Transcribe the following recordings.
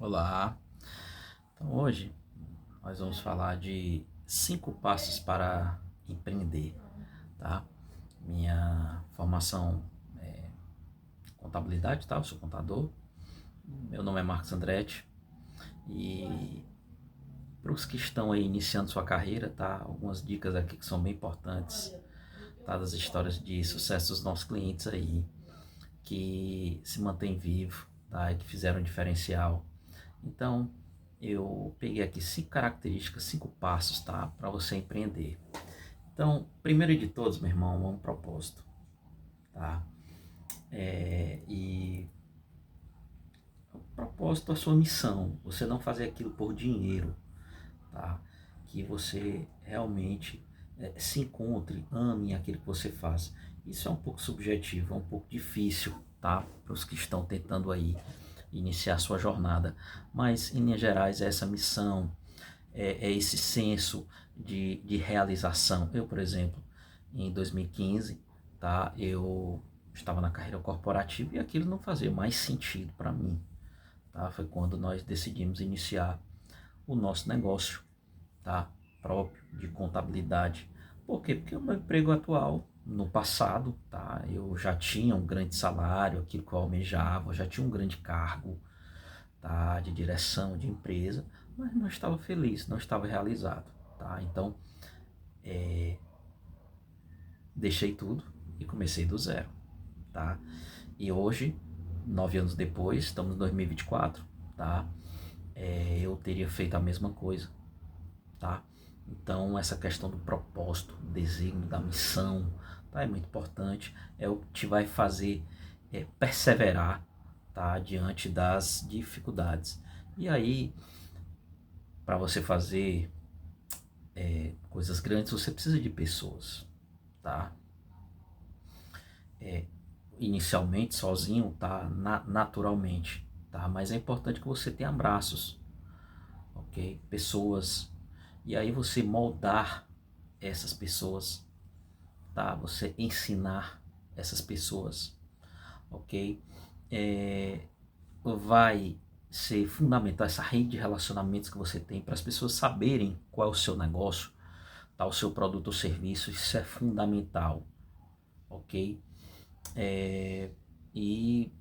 Olá, então hoje nós vamos falar de 5 passos para empreender, tá? Minha formação é contabilidade, tá? Eu sou contador, meu nome é Marcos Andretti e para os que estão aí iniciando sua carreira, tá? Algumas dicas aqui que são bem importantes, tá? Das histórias de sucesso dos nossos clientes aí, que se mantêm vivos, tá? E que fizeram um diferencial. Então, eu peguei aqui 5 características, 5 passos, tá? Para você empreender. Então, primeiro de todos, meu irmão, é um propósito, tá? E o propósito, a sua missão, você não fazer aquilo por dinheiro, tá? Que você realmente se encontre, ame aquilo que você faz. Isso é um pouco subjetivo, é um pouco difícil, tá? Para os que estão tentando aí iniciar sua jornada, mas em linhas gerais é essa missão, é esse senso de realização. Eu, por exemplo, em 2015, tá, eu estava na carreira corporativa e aquilo não fazia mais sentido para mim. Tá? Foi quando nós decidimos iniciar o nosso negócio, tá, próprio de contabilidade. Por quê? Porque o meu emprego atual, no passado, tá, eu já tinha um grande salário, aquilo que eu almejava, eu já tinha um grande cargo, tá, de direção de empresa, mas não estava feliz, não estava realizado, tá? Então, deixei tudo e comecei do zero, tá? E hoje, 9 anos depois, estamos em 2024, tá? Eu teria feito a mesma coisa, tá? Então, essa questão do propósito, do desígnio, da missão, tá? É muito importante, é o que te vai fazer perseverar, tá? Diante das dificuldades. E aí, para você fazer coisas grandes, você precisa de pessoas, tá? Inicialmente sozinho, tá? Naturalmente, tá? Mas é importante que você tenha abraços, ok? Pessoas. E aí você moldar essas pessoas, tá? Você ensinar essas pessoas, ok? Vai ser fundamental essa rede de relacionamentos que você tem para as pessoas saberem qual é o seu negócio, tá? O seu produto ou serviço, isso é fundamental, ok? E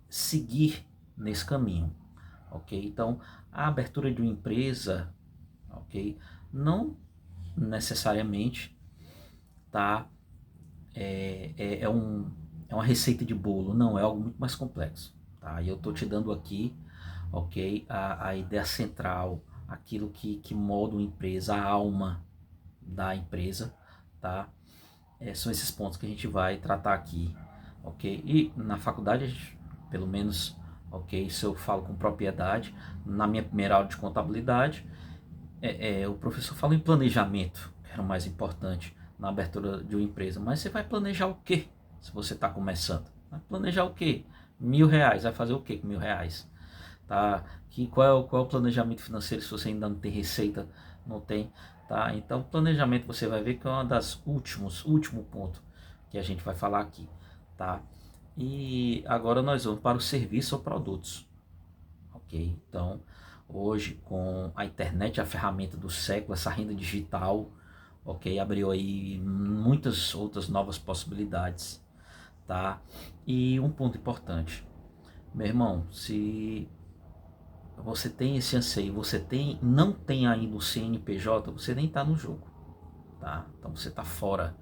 seguir nesse caminho, ok? Então, a abertura de uma empresa, ok? Não necessariamente tá, é uma receita de bolo, não, é algo muito mais complexo, tá? E eu tô te dando aqui, ok? A ideia central, aquilo que molda uma empresa, a alma da empresa, tá? São esses pontos que a gente vai tratar aqui, ok? E na faculdade, a gente, pelo menos, ok? Isso eu falo com propriedade. Na minha primeira aula de contabilidade, o professor fala em planejamento, que era o mais importante na abertura de uma empresa. Mas você vai planejar o quê se você está começando? Vai planejar o quê? R$ 1.000, vai fazer o quê com R$ 1.000? Tá? Qual é o planejamento financeiro se você ainda não tem receita, não tem, tá? Então, planejamento você vai ver que é uma das último ponto que a gente vai falar aqui, tá? E agora nós vamos para o serviço ou produtos, ok? Então, hoje com a internet, a ferramenta do século, essa renda digital, ok? Abriu aí muitas outras novas possibilidades, tá? E um ponto importante, meu irmão, se você tem esse anseio, não tem ainda o CNPJ, você nem está no jogo, tá? Então você está fora,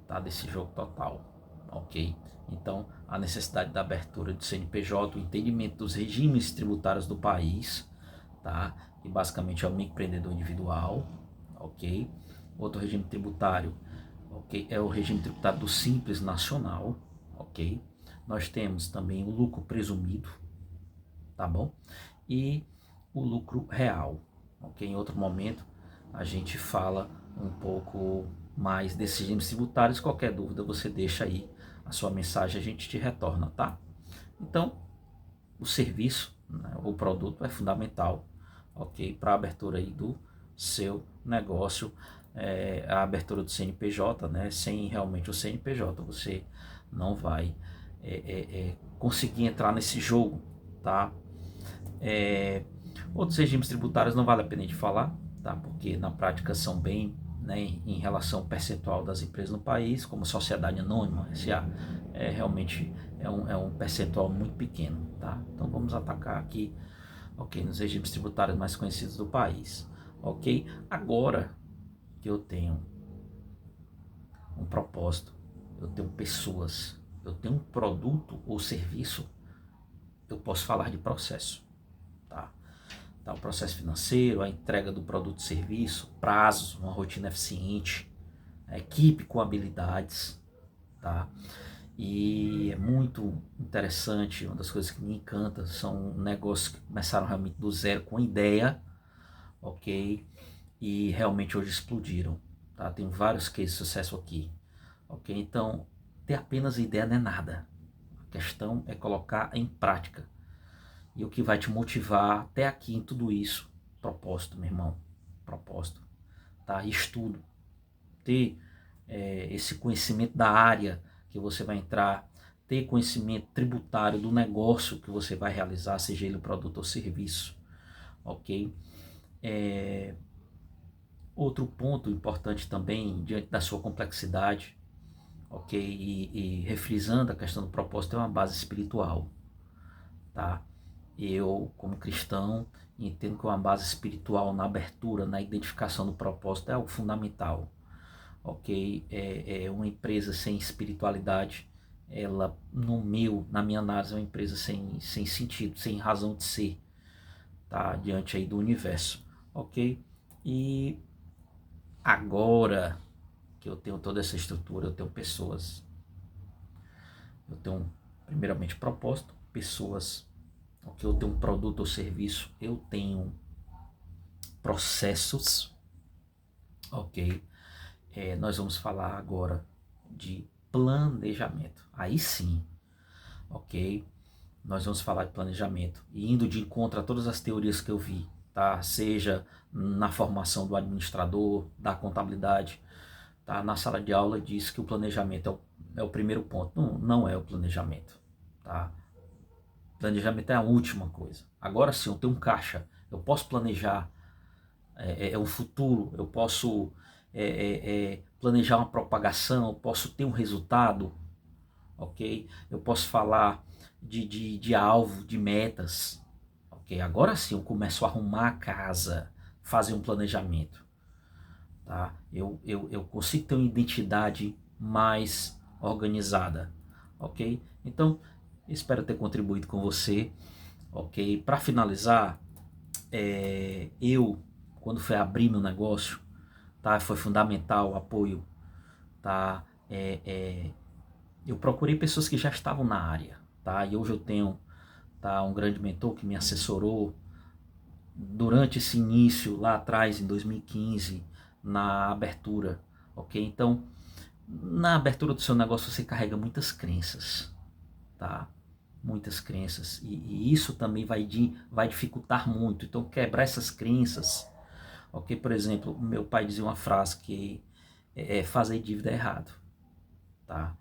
tá, desse jogo total, ok? Então a necessidade da abertura do CNPJ, o entendimento dos regimes tributários do país, tá? Que basicamente é o microempreendedor individual, ok? Outro regime tributário, ok? É o regime tributário do Simples Nacional, ok? Nós temos também o lucro presumido, tá bom? E o lucro real, ok? Em outro momento a gente fala um pouco mais desses regimes tributários. Qualquer dúvida você deixa aí a sua mensagem, a gente te retorna, tá? Então, o serviço, né, o produto é fundamental, ok? Para a abertura aí do seu negócio, a abertura do CNPJ, né? Sem realmente o CNPJ você não vai conseguir entrar nesse jogo, tá? Outros regimes tributários não vale a pena de falar, tá? Porque na prática são bem, né, em relação ao percentual das empresas no país, como sociedade anônima, SA, realmente é um percentual muito pequeno, tá? Então vamos atacar aqui, ok, nos regimes tributários mais conhecidos do país, ok? Agora que eu tenho um propósito, eu tenho pessoas, eu tenho um produto ou serviço, eu posso falar de processo, tá? Tá, o processo financeiro, a entrega do produto e serviço, prazos, uma rotina eficiente, a equipe com habilidades, tá? E é muito interessante, uma das coisas que me encanta são negócios que começaram realmente do zero com ideia, ok? E realmente hoje explodiram, tá? Tem vários cases de sucesso aqui, ok? Então, ter apenas ideia não é nada. A questão é colocar em prática. E o que vai te motivar até aqui em tudo isso, propósito, meu irmão, propósito, tá? Estudo, ter esse conhecimento da área que você vai entrar, ter conhecimento tributário do negócio que você vai realizar, seja ele produto ou serviço, ok? Outro ponto importante também, diante da sua complexidade, ok? E refrisando a questão do propósito, é uma base espiritual, tá? Eu, como cristão, entendo que uma base espiritual na abertura, na identificação do propósito é algo fundamental, ok? Uma empresa sem espiritualidade, ela, na minha análise, é uma empresa sem sentido, sem razão de ser, tá? Diante aí do universo, ok? E agora que eu tenho toda essa estrutura, eu tenho pessoas, eu tenho primeiramente propósito, pessoas, ok? Eu tenho um produto ou serviço, eu tenho processos, ok? Nós vamos falar agora de planejamento. Aí sim, ok? Nós vamos falar de planejamento e indo de encontro a todas as teorias que eu vi, tá? Seja na formação do administrador, da contabilidade, tá? Na sala de aula diz que o planejamento é o primeiro ponto. Não, não é o planejamento, tá? Planejamento é a última coisa. Agora sim, eu tenho um caixa, eu posso planejar o futuro, eu posso planejar uma propagação, eu posso ter um resultado, ok? Eu posso falar de alvo, de metas, ok? Agora sim eu começo a arrumar a casa, fazer um planejamento, tá? Eu consigo ter uma identidade mais organizada, ok? Então, espero ter contribuído com você, ok? Para finalizar, quando fui abrir meu negócio, tá? Foi fundamental o apoio, tá? Eu procurei pessoas que já estavam na área, tá? E hoje eu tenho, tá, um grande mentor que me assessorou durante esse início lá atrás, em 2015, na abertura, ok? Então, na abertura do seu negócio você carrega muitas crenças, tá? Muitas crenças, e isso também vai dificultar muito. Então, quebrar essas crenças, ok? Por exemplo, meu pai dizia uma frase que fazer dívida é errado, tá?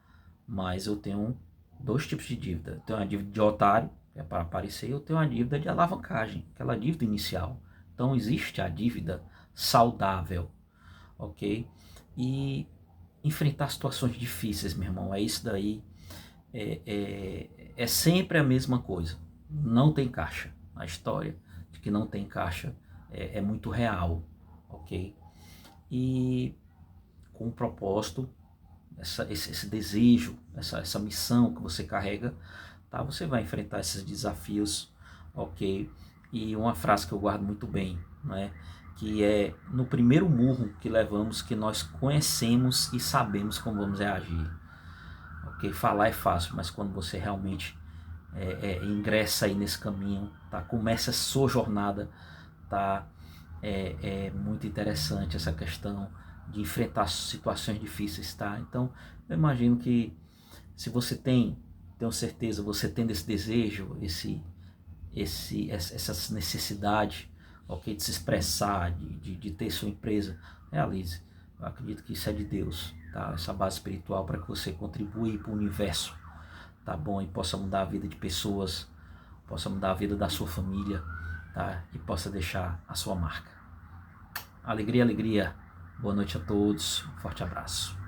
Mas eu tenho dois tipos de dívida. Eu tenho uma dívida de otário, que é para aparecer, e eu tenho uma dívida de alavancagem, aquela dívida inicial. Então existe a dívida saudável, ok? E enfrentar situações difíceis, meu irmão, é isso daí. É sempre a mesma coisa. Não tem caixa. A história de que não tem caixa é muito real, ok? E com um propósito, esse desejo, essa missão que você carrega, tá? Você vai enfrentar esses desafios, ok? E uma frase que eu guardo muito bem, né? Que é: no primeiro murro que levamos que nós conhecemos e sabemos como vamos reagir, ok? Falar é fácil, mas quando você realmente ingressa aí nesse caminho, tá? Começa a sua jornada, tá? É muito interessante essa questão de enfrentar situações difíceis, tá? Então, eu imagino que se você tenho certeza, você tendo esse desejo, essa necessidade, ok, de se expressar, de ter sua empresa, realize. Eu acredito que isso é de Deus, tá? Essa base espiritual para que você contribua para o universo, tá bom? E possa mudar a vida de pessoas, possa mudar a vida da sua família, tá? E possa deixar a sua marca. Alegria, alegria. Boa noite a todos. Um forte abraço.